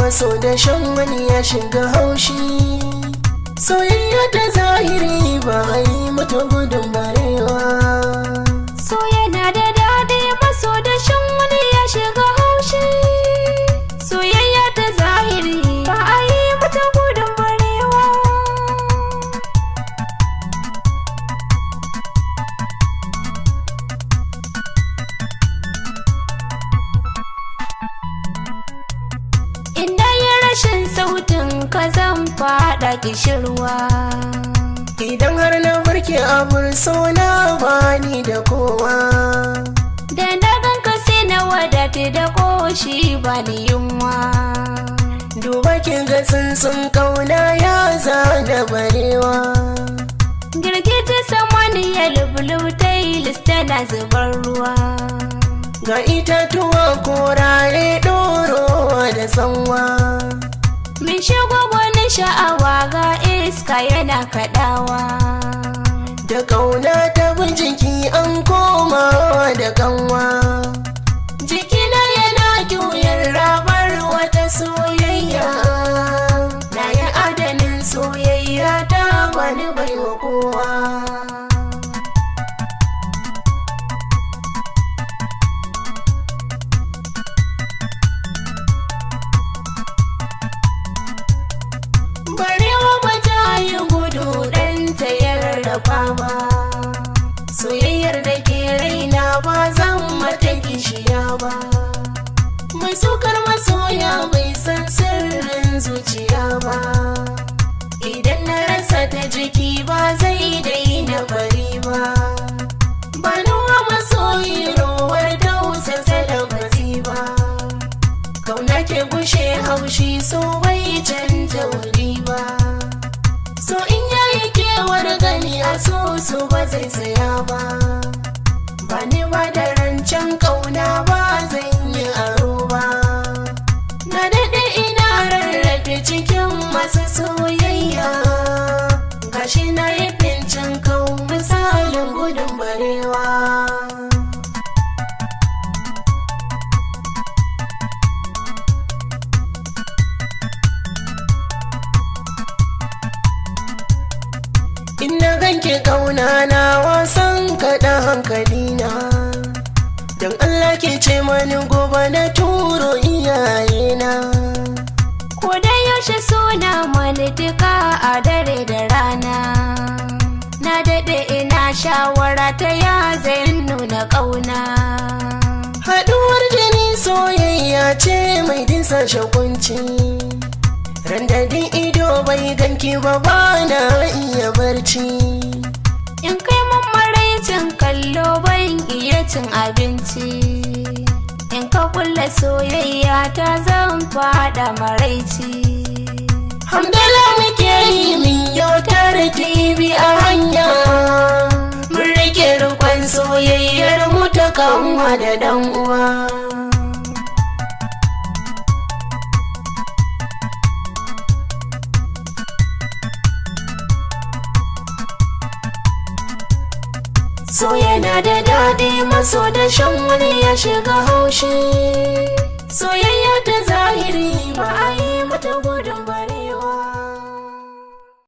maso da shan wani ya shiga haushi. Soyayya ta zahiri ba a yi mata gudun barewa. So yana da daɗi maso da shan wani ya shiga haushi. Soyayya ta zahiri ba a yi mata gudun barewa. Inda yi rashin sautin ka zan faɗa kishirwa. Idan har na barke abun sona bani da kowa. Da na ganka sai na wadata da koshi bani yunwa. Duba kin ga sun kauna ya zana barewa. Girgije samani ya lubulutai listana zubar ruwa. Ga itatuwa koraye ɗorowa da sanwa. Min shigo gwanin sha'awa ga iska yana kaɗawa. Da kauna ta bin jiki an koma da kanwa. Jikina yana juyar rabar wata soyayya. Na yi adanin soyayya ta wani baiwa kowa. Barewa ba ta yi gudu ɗanta ya rarrafa ba. Soyayyar da ke raina ba zan mata kishiya ba. Mai sukar masoya bai san sirrin zuciya ba. Idan na rasa ta jiki ba zai daina bari ba. Ba nuwa masoyi rowar tausasa da bati ba. Kauna ke gushe haushi so bai canja wuri ba. So in yayi kewar gani a so ba zai saya ba. Ba ni ba da rancen kauna ba zan yi aro ba. Na daɗe ina rarrafe cikin masu soyayya. Gashi na yi fincin kau misalin gudun barewa. Ina ganke kauna na wasan kaɗa hankalina. Don Allah ke ce mani gobe na turo iyayena. Ko da yaushe suna mani duka a dare da rana. Na daɗe ina shawara ta ya zai nuna ƙauna. Haɗuwar jini soyayya ce mai dinsa shakunci. Randadin ido bai ganki ba bana iya barci. In kai mun maraicin kallo ban iya cin abinci. In ka kulle soyayya ta zan fada maraici. Hamdala muke yi min yautar TV a hanya. Mun rike rukun soyayyar mu ta kanwa da dan uwa. So yana da daɗi maso da shan wani ya shiga haushi.